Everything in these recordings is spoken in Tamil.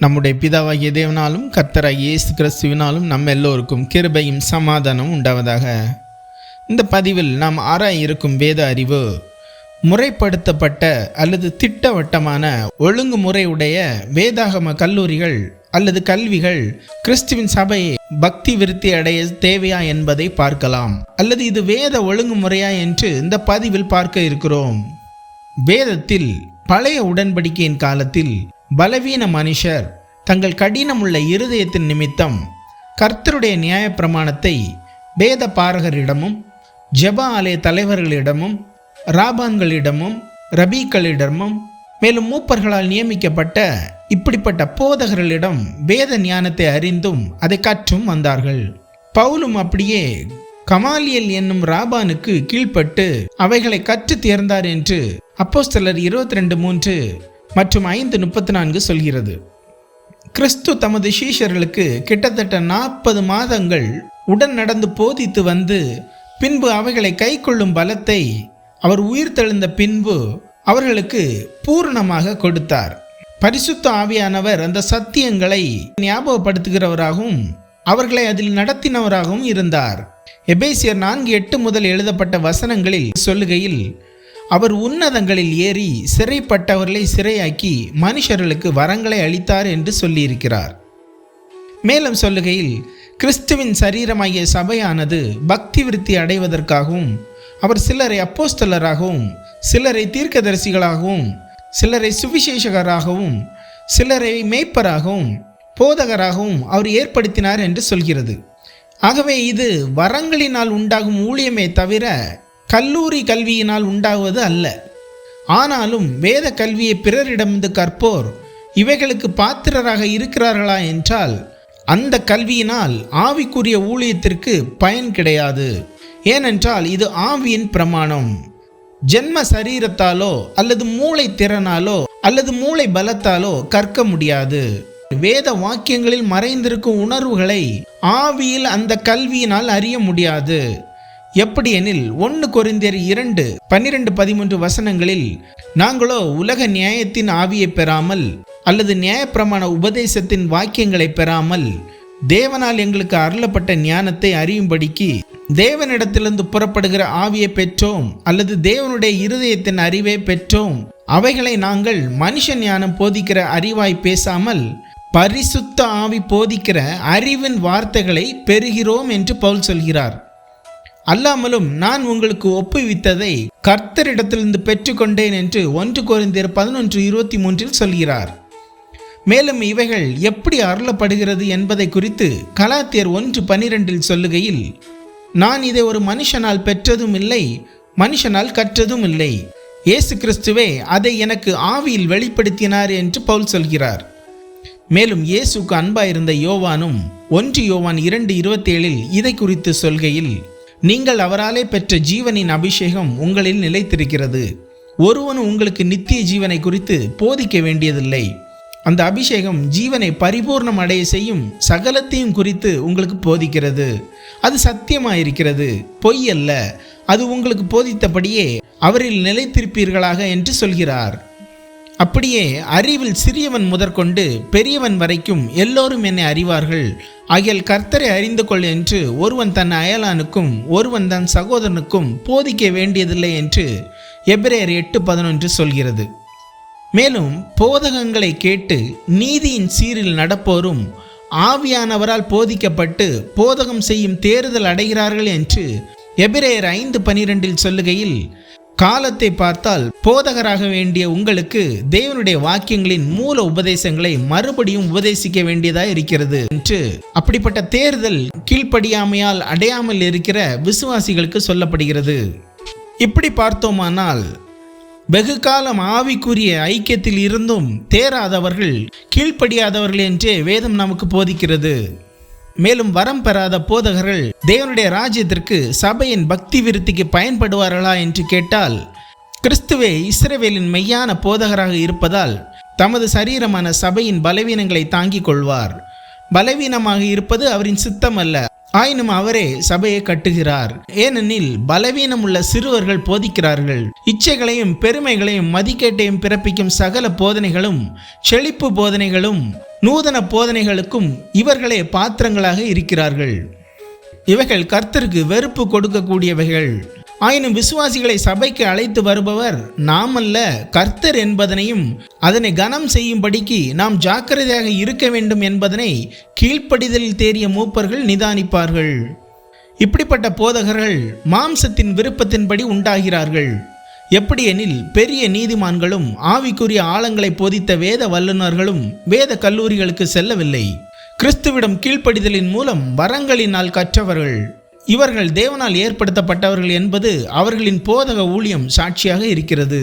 நம்முடைய பிதாவாகிய தேவனாலும் கர்த்தராகிய இயேசு கிறிஸ்துவினாலும் நம்ம எல்லோருக்கும் கிருபையும் சமாதானம் உண்டாவதாக. இந்த பதிவில் நாம் ஆராய இருக்கும் வேத அறிவு முறைப்படுத்தப்பட்ட அல்லது திட்டவட்டமான ஒழுங்குமுறையுடைய வேதாகம கல்லூரிகள் அல்லது கல்விகள் கிறிஸ்துவின் சபையை பக்தி விருத்தி அடைய தேவையா என்பதை பார்க்கலாம். அல்லது இது வேத ஒழுங்குமுறையா என்று இந்த பதிவில் பார்க்க இருக்கிறோம். வேதத்தில் பழைய உடன்படிக்கையின் காலத்தில் பலவீன மனுஷர் தங்கள் கடினமுள்ள இருதயத்தின் நிமித்தம் கர்த்தருடைய நியாய பிரமாணத்தை வேத பாரகரிடமும் ஜெப ஆலய தலைவர்களிடமும் ராபான்களிடமும் ரபீக்களிடமும் மேலும் மூப்பர்களால் நியமிக்கப்பட்ட இப்படிப்பட்ட போதகர்களிடம் வேத ஞானத்தை அறிந்தும் அதை கற்றும் வந்தார்கள். பவுலும் அப்படியே கமாலியல் என்னும் ராபானுக்கு கீழ்ப்பட்டு அவைகளை கற்று தேர்ந்தார் என்று அப்போஸ்தலர் 22:3 மற்றும் 5:34 சொல்கிறது. கிறிஸ்து தமது சீஷர்களுக்கு கிட்டத்தட்ட 40 மாதங்கள் உடன் நடந்து போதித்து வந்து பின்பு அவைகளை கைக்கொள்ளும் பலத்தை அவர் உயிர்த்தெழுந்த பின்பு அவர்களுக்கு பூரணமாக கொடுத்தார். பரிசுத்த ஆவியானவர் அந்த சத்தியங்களை ஞாபகப்படுத்துகிறவராகவும் அவர்களை அதில் நடத்தினவராகவும் இருந்தார். எபேசியர் 4:8 முதல் எழுதப்பட்ட வசனங்களில் சொல்லுகையில், அவர் உன்னதங்களில் ஏறி சிறைப்பட்டவர்களை சிறையாக்கி மனுஷர்களுக்கு வரங்களை அளித்தார் என்று சொல்லியிருக்கிறார். மேலும் சொல்லுகையில், கிறிஸ்துவின் சரீரமாகிய சபையானது பக்தி விருத்தி அடைவதற்காகவும் அவர் சிலரை அப்போஸ்தலராகவும் சிலரை தீர்க்கதரிசிகளாகவும் சிலரை சுவிசேஷகராகவும் சிலரை மேய்ப்பராகவும் போதகராகவும் அவர் ஏற்படுத்தினார் என்று சொல்கிறது. ஆகவே இது வரங்களினால் உண்டாகும் ஊழியமே தவிர கல்லூரி கல்வியினால் உண்டாகுவது அல்ல. ஆனாலும் வேத கல்வியை பிறரிடமிருந்து கற்போர் இவைகளுக்கு பாத்திரராக இருக்கிறார்களா என்றால் அந்த கல்வியினால் ஆவிக்குரிய ஊழியத்திற்கு பயன் கிடையாது. ஏனென்றால் இது ஆவியின் பிரமாணம். ஜென்ம சரீரத்தாலோ அல்லது மூளை திறனாலோ அல்லது மூளை பலத்தாலோ கற்க முடியாது. வேத வாக்கியங்களில் மறைந்திருக்கும் உணர்வுகளை ஆவியில் அந்த கல்வியினால் அறிய முடியாது. எப்படி எனில் 1 கொரிந்தியர் 2:12-13 வசனங்களில், நாங்களோ உலக நியாயத்தின் ஆவியை பெறாமல் அல்லது நியாயப்பிரமாண உபதேசத்தின் வாக்கியங்களை பெறாமல் தேவனால் எங்களுக்கு அருளப்பட்ட ஞானத்தை அறியும்படிக்கு தேவனிடத்திலிருந்து புறப்படுகிற ஆவியை பெற்றோம் அல்லது தேவனுடைய இருதயத்தின் அறிவை பெற்றோம். அவைகளை நாங்கள் மனுஷ ஞானம் போதிக்கிற அறிவாய் பேசாமல் பரிசுத்த ஆவி போதிக்கிற அறிவின் வார்த்தைகளை பெறுகிறோம் என்று பவுல் சொல்கிறார். அல்லாமலும் நான் உங்களுக்கு ஒப்புவித்ததை கர்த்தரிடத்திலிருந்து பெற்றுக்கொண்டேன் என்று 1 கொரிந்தியர் 11:23 சொல்கிறார். மேலும் இவைகள் எப்படி அருளப்படுகிறது என்பதை குறித்து கலாத்தியர் 1:12 சொல்லுகையில், நான் இதை ஒரு மனுஷனால் பெற்றதும் இல்லை, மனுஷனால் கற்றதும் இல்லை, இயேசு கிறிஸ்துவே அதை எனக்கு ஆவியில் வெளிப்படுத்தினார் என்று பவுல் சொல்கிறார். மேலும் இயேசுக்கு அன்பாயிருந்த யோவானும் 1 யோவான் 2:27 இதை குறித்து சொல்கையில், நீங்கள் அவராலே பெற்ற ஜீவனின் அபிஷேகம் உங்களில் நிலைத்திருக்கிறது. ஒருவனும் உங்களுக்கு நித்திய ஜீவனை குறித்து போதிக்க வேண்டியதில்லை. அந்த அபிஷேகம் ஜீவனை பரிபூர்ணம் அடைய செய்யும் சகலத்தையும் குறித்து உங்களுக்கு போதிக்கிறது. அது சத்தியமாயிருக்கிறது, பொய் அல்ல. அது உங்களுக்கு போதித்தபடியே அவரில் நிலைத்திருப்பீர்களாக என்று சொல்கிறார். அப்படியே அறிவில் சிறியவன் முதற்கொண்டு பெரியவன் வரைக்கும் எல்லோரும் என்னை அறிவார்கள். ஆகியால் கர்த்தரை அறிந்து கொள் என்று ஒருவன் தன் அயலானுக்கும் ஒருவன் தன் சகோதரனுக்கும் போதிக்க வேண்டியதில்லை என்று எபிரேயர் 8:11 சொல்கிறது. மேலும் போதகங்களை கேட்டு நீதியின் சீரில் நடப்போரும் ஆவியானவரால் போதிக்கப்பட்டு போதகம் செய்யும் தேறுதல் அடைகிறார்கள் என்று எபிரேயர் 5:12 சொல்லுகையில், காலத்தை பார்த்தால் போதகராக வேண்டிய உங்களுக்கு தேவனுடைய வாக்கியங்களின் மூல உபதேசங்களை மறுபடியும் உபதேசிக்க வேண்டியதாக இருக்கிறது என்று அப்படிப்பட்ட தேர்தல் கீழ்ப்படியாமையால் அடையாமல் இருக்கிற விசுவாசிகளுக்கு சொல்லப்படுகிறது. இப்படி பார்த்தோமானால் வெகு காலம் ஆவிக்குரிய ஐக்கியத்தில் இருந்தும் தேராதவர்கள் கீழ்ப்படியாதவர்கள் என்றே வேதம் நமக்கு போதிக்கிறது. மேலும் வரம் பெறாத போதகர்கள் தேவனுடைய ராஜ்யத்திற்கு சபையின் பக்தி விருத்திக்கு பயன்படுவார்களா என்று கேட்டால், கிறிஸ்துவே இஸ்ரவேலின் மெய்யான போதகராக இருப்பதால் தமது சரீரமான சபையின் பலவீனங்களை தாங்கிக் கொள்வார். பலவீனமாக இருப்பது அவரின் சித்தம் அல்ல, ஆயினும் அவரே சபையை கட்டுகிறார். ஏனெனில் பலவீனம் உள்ள சிறுவர்கள் போதிக்கிறார்கள். இச்சைகளையும் பெருமைகளையும் மதிக்கேட்டையும் பிறப்பிக்கும் சகல போதனைகளும் செழிப்பு போதனைகளும் நூதன போதனைகளுக்கும் இவர்களே பாத்திரங்களாக இருக்கிறார்கள். இவைகள் கர்த்தருக்கு வெறுப்பு கொடுக்கக்கூடியவைகள். ஆயினும் விசுவாசிகளை சபைக்கு அழைத்து வருபவர் நாம் அல்ல, கர்த்தர் என்பதனையும் அதனை கனம் செய்யும்படிக்கு நாம் ஜாக்கிரதையாக இருக்க வேண்டும் என்பதனை கீழ்ப்படிதலில் தேறிய மூப்பர்கள் நிதானிப்பார்கள். இப்படிப்பட்ட போதகர்கள் மாம்சத்தின் விருப்பத்தின்படி உண்டாகிறார்கள். எப்படியெனில் பெரிய நீதிமான்களும் ஆவிக்குரிய ஆழங்களை போதித்த வேத வல்லுநர்களும் வேத கல்லூரிகளுக்கு செல்லவில்லை. கிறிஸ்துவிடம் கீழ்ப்படிதலின் மூலம் வரங்களினால் கற்றவர்கள். இவர்கள் தேவனால் ஏற்படுத்தப்பட்டவர்கள் என்பது அவர்களின் போதக ஊழியம் சாட்சியாக இருக்கிறது.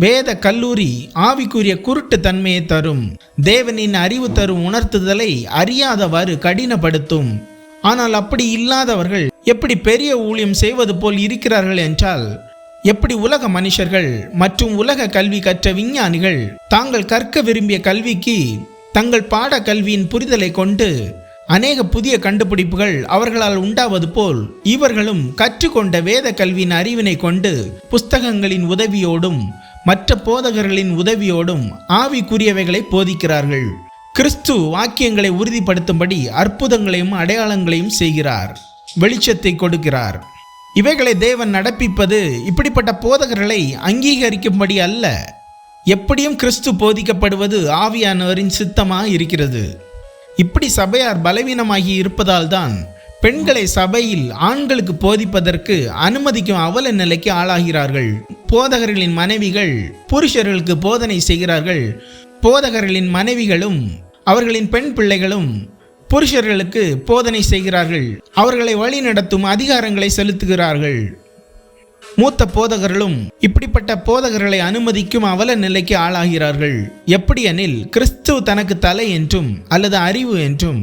வேத கல்லூரி ஆவிக்குரிய குருட்டு தன்மையை தரும். தேவனின் அறிவு தரும் உணர்த்துதலை அறியாதவாறு கடினப்படுத்தும். ஆனால் அப்படி இல்லாதவர்கள் எப்படி பெரிய ஊழியம் செய்வது போல் இருக்கிறார்கள் என்றால், எப்படி உலக மனுஷர்கள் மற்றும் உலக கல்வி கற்ற விஞ்ஞானிகள் தாங்கள் கற்க விரும்பிய கல்விக்கு தங்கள் பாட கல்வியின் புரிதலை கொண்டு அநேக புதிய கண்டுபிடிப்புகள் அவர்களால் உண்டாவது போல் இவர்களும் கற்றுக்கொண்ட வேத கல்வியின் அறிவினை கொண்டு புஸ்தகங்களின் உதவியோடும் மற்ற போதகர்களின் உதவியோடும் ஆவிக்குரியவைகளை போதிக்கிறார்கள். கிறிஸ்து வாக்கியங்களை உறுதிப்படுத்தும்படி அற்புதங்களையும் அடையாளங்களையும் செய்கிறார், வெளிச்சத்தை கொடுக்கிறார். இவைகளை தேவன் நடப்பிப்பது இப்படிப்பட்ட போதகர்களை அங்கீகரிக்கும்படி அல்ல. எப்படியும் கிறிஸ்து போதிக்கப்படுவது ஆவியானவரின் சித்தமாக இருக்கிறது. இப்படி சபையார் பலவீனமாகி இருப்பதால் தான் பெண்களை சபையில் ஆண்களுக்கு போதிப்பதற்கு அனுமதிக்கும் அவல நிலைக்கு ஆளாகிறார்கள். போதகர்களின் மனைவிகள் புருஷர்களுக்கு போதனை செய்கிறார்கள். போதகர்களின் மனைவிகளும் அவர்களின் பெண் பிள்ளைகளும் புருஷர்களுக்கு போதனை செய்கிறார்கள். அவர்களை வழி நடத்தும் அதிகாரங்களை செலுத்துகிறார்கள். மூத்த போதகர்களும் இப்படிப்பட்ட போதகர்களை அனுமதிக்கும் அவல நிலைக்கு ஆளாகிறார்கள். எப்படியெனில் கிறிஸ்து தனக்கு தலை என்றும் அல்லது அறிவு என்றும்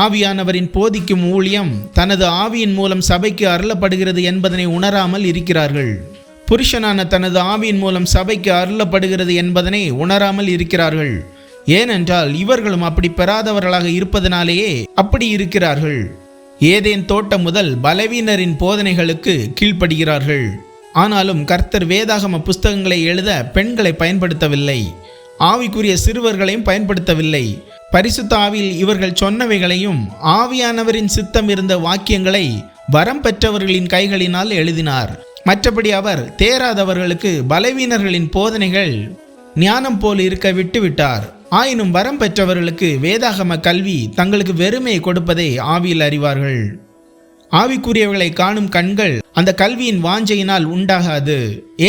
ஆவியானவரின் போதிக்கும் ஊழியம் தனது ஆவியின் மூலம் சபைக்கு அருளப்படுகிறது என்பதனை உணராமல் இருக்கிறார்கள். புருஷனான தனது ஆவியின் மூலம் சபைக்கு அருளப்படுகிறது என்பதனை உணராமல் இருக்கிறார்கள். ஏனென்றால் இவர்களும் அப்படி பெறாதவர்களாக இருப்பதனாலேயே அப்படி இருக்கிறார்கள். ஏதேன் தோட்டம் முதல் பலவீனரின் போதனைகளுக்கு கீழ்ப்படுகிறார்கள். ஆனாலும் கர்த்தர் வேதாகம புஸ்தகங்களை எழுத பெண்களை பயன்படுத்தவில்லை, ஆவிக்குரிய சிறுவர்களையும் பயன்படுத்தவில்லை. பரிசுத்த ஆவியில் இவர்கள் சொன்னவைகளையும் ஆவியானவரின் சித்தம் இருந்த வாக்கியங்களை வரம் பெற்றவர்களின் கைகளினால் எழுதினார். மற்றபடி அவர் தேராதவர்களுக்கு பலவீனர்களின் போதனைகள் ஞானம் போல் இருக்க விட்டுவிட்டார். ஆயினும் வரம் பெற்றவர்களுக்கு வேதாகம கல்வி தங்களுக்கு வெறுமையை கொடுப்பதை ஆவியில் அறிவார்கள். ஆவிக்குரியவர்களை காணும் கண்கள் அந்த கல்வியின் வாஞ்சையினால் உண்டாகாது.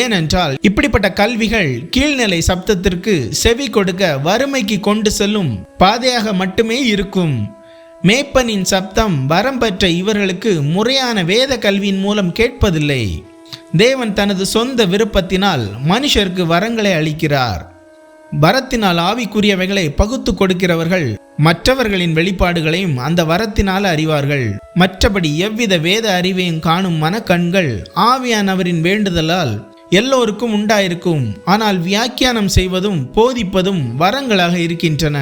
ஏனென்றால் இப்படிப்பட்ட கல்விகள் கீழ்நிலை சப்தத்திற்கு செவி கொடுக்க வறுமைக்கு கொண்டு செல்லும் பாதையாக மட்டுமே இருக்கும். மேய்ப்பனின் சப்தம் வரம் பெற்ற இவர்களுக்கு முறையான வேத கல்வியின் மூலம் கேட்பதில்லை. தேவன் தனது சொந்த விருப்பத்தினால் மனுஷருக்கு வரங்களை அளிக்கிறார். வரத்தினால் ஆவிக்குரியவைகளை பகுத்து கொடுக்கிறவர்கள் மற்றவர்களின் வெளிப்பாடுகளையும் அந்த வரத்தினால் அறிவார்கள். மற்றபடி எவ்வித வேத அறிவையும் காணும் மனக்கண்கள் ஆவியானவரின் வேண்டுதலால் எல்லோருக்கும் உண்டாயிருக்கும். ஆனால் வியாக்கியானம் செய்வதும் போதிப்பதும் வரங்களாக இருக்கின்றன.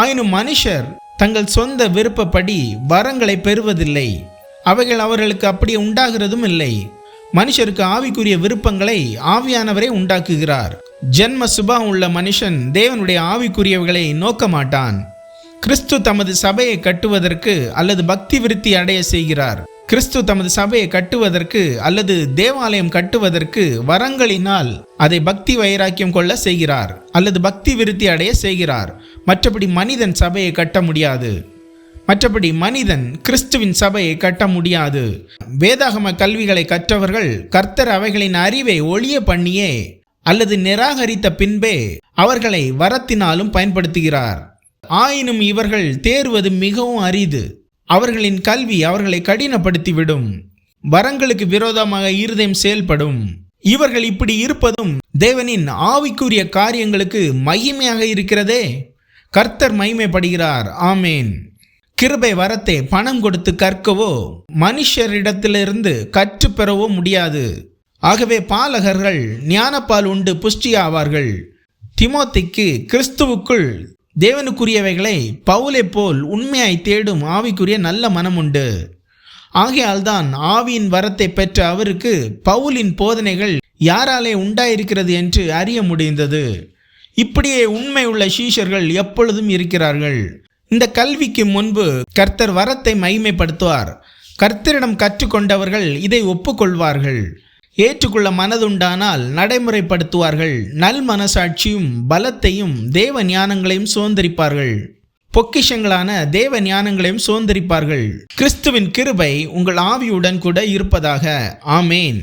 ஆயினும் மனுஷர் தங்கள் சொந்த விருப்பப்படி வரங்களை பெறுவதில்லை. அவைகள் அவர்களுக்கு அப்படி உண்டாகிறதும் இல்லை. மனுஷருக்கு ஆவிக்குரிய விருப்பங்களை ஆவியானவரே உண்டாக்குகிறார். ஜென்ம சுபாவம் உள்ள மனுஷன் தேவனுடைய ஆவிக்குரியவைகளை நோக்க மாட்டான். கிறிஸ்து தமது சபையை கட்டுவதற்கு அல்லது பக்தி விருத்தி அடைய செய்கிறார். கிறிஸ்து தமது சபையை கட்டுவதற்கு அல்லது தேவாலயம் கட்டுவதற்கு வரங்களினால் அதை பக்தி வைராக்கியம் கொள்ள செய்கிறார் அல்லது பக்தி விருத்தி அடைய செய்கிறார். மற்றபடி மனிதன் சபையை கட்ட முடியாது. மற்றபடி மனிதன் கிறிஸ்துவின் சபையை கட்ட முடியாது. வேதாகம கல்விகளை கற்றவர்கள் கர்த்தர் அவைகளின் அறிவை ஒளிய பண்ணியே அல்லது நிராகரித்த பின்பே அவர்களை வரத்தினாலும் பயன்படுத்துகிறார். ஆயினும் இவர்கள் தேர்வது மிகவும் அரிது. அவர்களின் கல்வி அவர்களை கடினப்படுத்திவிடும். வரங்களுக்கு விரோதமாக இருதயம் செயல்படும். இவர்கள் இப்படி இருப்பதும் தேவனின் ஆவிக்குரிய காரியங்களுக்கு மகிமையாக இருக்கிறதே. கர்த்தர் மகிமைப்படுகிறார். ஆமேன். கிருபை வரத்தை பணம் கொடுத்து கற்கவோ மனுஷரிடத்திலிருந்து கற்றுப்பெறவோ முடியாது. ஆகவே பாலகர்கள் ஞானப்பால் உண்டு புஷ்டியாவார்கள். திமோத்திக்கு கிறிஸ்துவுக்குள் தேவனுக்குரியவைகளை பவுலை போல் உண்மையாய் தேடும் ஆவிக்குரிய நல்ல மனம் உண்டு. ஆகையால்தான் ஆவியின் வரத்தை பெற்ற அவருக்கு பவுலின் போதனைகள் யாராலே உண்டாயிருக்கிறது என்று அறிய முடிந்தது. இப்படியே உண்மை உள்ள சீஷர்கள் எப்பொழுதும் இருக்கிறார்கள். இந்த கல்விக்கு முன்பு கர்த்தர் வரத்தை மகிமைப்படுத்துவார். கர்த்தரிடம் கற்றுக்கொண்டவர்கள் இதை ஒப்புக்கொள்வார்கள். ஏற்றுக்கொள்ள மனதுண்டானால் நடைமுறைப்படுத்துவார்கள். நல் மனசாட்சியும் பலத்தையும் தேவ ஞானங்களையும் சுதந்திரிப்பார்கள். பொக்கிஷங்களான தேவ ஞானங்களையும் சுதந்திரிப்பார்கள். கிறிஸ்துவின் கிருபை உங்கள் ஆவியுடன் கூட இருப்பதாக. ஆமேன்.